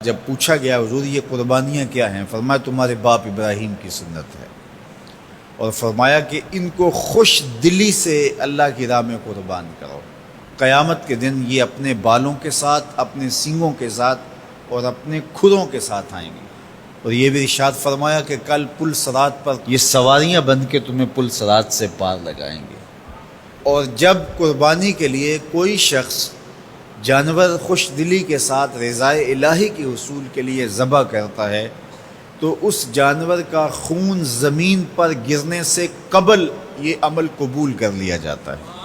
جب پوچھا گیا حضور یہ قربانیاں کیا ہیں، فرمایا تمہارے باپ ابراہیم کی سنت ہے، اور فرمایا کہ ان کو خوش دلی سے اللہ کی راہ میں قربان کرو، قیامت کے دن یہ اپنے بالوں کے ساتھ، اپنے سینگوں کے ساتھ اور اپنے کھروں کے ساتھ آئیں گے۔ اور یہ بھی ارشاد فرمایا کہ کل پل صراط پر یہ سواریاں بن کے تمہیں پل صراط سے پار لگائیں گے۔ اور جب قربانی کے لیے کوئی شخص جانور خوش دلی کے ساتھ رضائے الہی کے حصول کے لیے ذبح کرتا ہے تو اس جانور کا خون زمین پر گرنے سے قبل یہ عمل قبول کر لیا جاتا ہے۔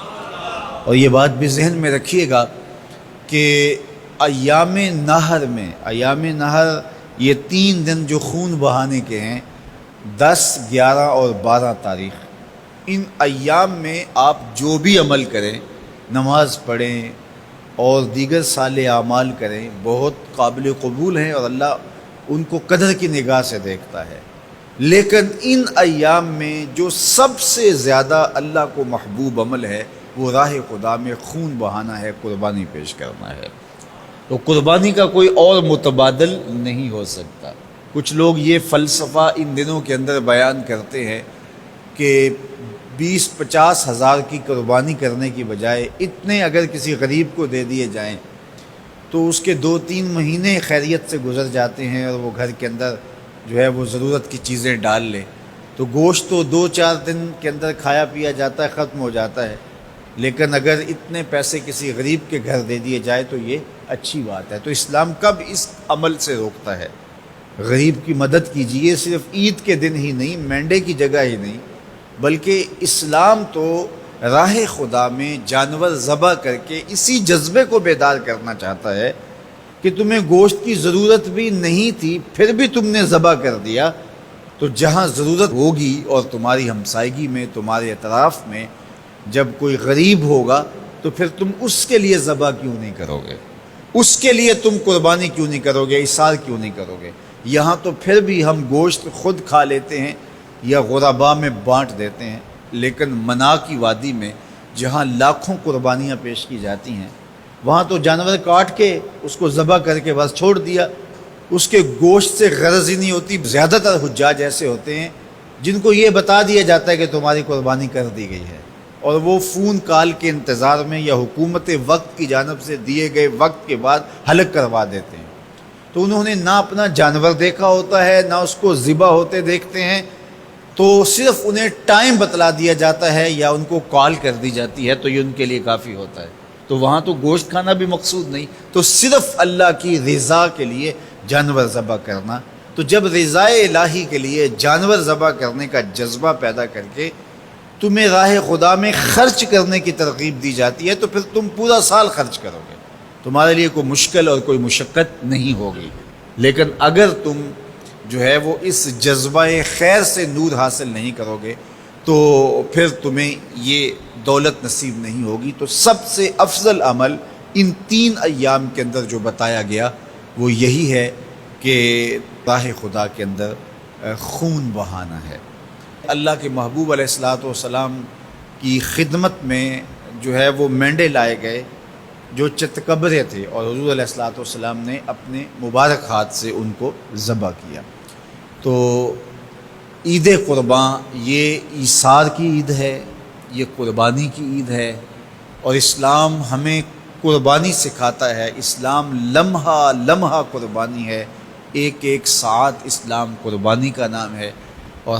اور یہ بات بھی ذہن میں رکھیے گا کہ ایام نہر یہ 3 دن جو خون بہانے کے ہیں، 10، 11 اور 12 تاریخ، ان ایام میں آپ جو بھی عمل کریں، نماز پڑھیں اور دیگر صالح اعمال کریں، بہت قابل قبول ہیں اور اللہ ان کو قدر کی نگاہ سے دیکھتا ہے۔ لیکن ان ایام میں جو سب سے زیادہ اللہ کو محبوب عمل ہے وہ راہ خدا میں خون بہانا ہے، قربانی پیش کرنا ہے۔ تو قربانی کا کوئی اور متبادل نہیں ہو سکتا۔ کچھ لوگ یہ فلسفہ ان دنوں کے اندر بیان کرتے ہیں کہ 20-50 ہزار کی قربانی کرنے کی بجائے اتنے اگر کسی غریب کو دے دیے جائیں تو اس کے 2-3 مہینے خیریت سے گزر جاتے ہیں اور وہ گھر کے اندر جو ہے وہ ضرورت کی چیزیں ڈال لے، تو گوشت تو 2-4 دن کے اندر کھایا پیا جاتا ہے، ختم ہو جاتا ہے۔ لیکن اگر اتنے پیسے کسی غریب کے گھر دے دیے جائے تو یہ اچھی بات ہے۔ تو اسلام کب اس عمل سے روکتا ہے؟ غریب کی مدد کیجیے، صرف عید کے دن ہی نہیں، مینڈے کی جگہ ہی نہیں، بلکہ اسلام تو راہ خدا میں جانور ذبح کر کے اسی جذبے کو بیدار کرنا چاہتا ہے کہ تمہیں گوشت کی ضرورت بھی نہیں تھی پھر بھی تم نے ذبح کر دیا، تو جہاں ضرورت ہوگی اور تمہاری ہمسائیگی میں، تمہارے اطراف میں جب کوئی غریب ہوگا تو پھر تم اس کے لیے ذبح کیوں نہیں کرو گے؟ اس کے لیے تم قربانی کیوں نہیں کرو گے؟ اِثار کیوں نہیں کرو گے؟ یہاں تو پھر بھی ہم گوشت خود کھا لیتے ہیں یا غرباء میں بانٹ دیتے ہیں، لیکن منا کی وادی میں جہاں لاکھوں قربانیاں پیش کی جاتی ہیں وہاں تو جانور کاٹ کے اس کو ذبح کر کے بس چھوڑ دیا، اس کے گوشت سے غرض ہی نہیں ہوتی۔ زیادہ تر حجاج ایسے ہوتے ہیں جن کو یہ بتا دیا جاتا ہے کہ تمہاری قربانی کر دی گئی ہے، اور وہ فون کال کے انتظار میں یا حکومت وقت کی جانب سے دیے گئے وقت کے بعد حلق کروا دیتے ہیں۔ تو انہوں نے نہ اپنا جانور دیکھا ہوتا ہے، نہ اس کو ذبح ہوتے دیکھتے ہیں، تو صرف انہیں ٹائم بتلا دیا جاتا ہے یا ان کو کال کر دی جاتی ہے تو یہ ان کے لیے کافی ہوتا ہے۔ تو وہاں تو گوشت کھانا بھی مقصود نہیں، تو صرف اللہ کی رضا کے لیے جانور ذبح کرنا۔ تو جب رضائے الہی کے لیے جانور ذبح کرنے کا جذبہ پیدا کر کے تمہیں راہ خدا میں خرچ کرنے کی ترغیب دی جاتی ہے تو پھر تم پورا سال خرچ کرو گے، تمہارے لیے کوئی مشکل اور کوئی مشقت نہیں ہوگی۔ لیکن اگر تم جو ہے وہ اس جذبہ خیر سے نور حاصل نہیں کرو گے تو پھر تمہیں یہ دولت نصیب نہیں ہوگی۔ تو سب سے افضل عمل ان 3 ایام کے اندر جو بتایا گیا وہ یہی ہے کہ راہ خدا کے اندر خون بہانا ہے۔ اللہ کے محبوب علیہ الصلوۃ والسلام کی خدمت میں جو ہے وہ مینڈے لائے گئے جو چتکبرے تھے، اور حضور علیہ الصلوۃ والسلام نے اپنے مبارک ہاتھ سے ان کو ذبح کیا۔ تو عید قرباں یہ ایثار کی عید ہے، یہ قربانی کی عید ہے، اور اسلام ہمیں قربانی سکھاتا ہے۔ اسلام لمحہ لمحہ قربانی ہے، ایک ایک ساعت اسلام قربانی کا نام ہے۔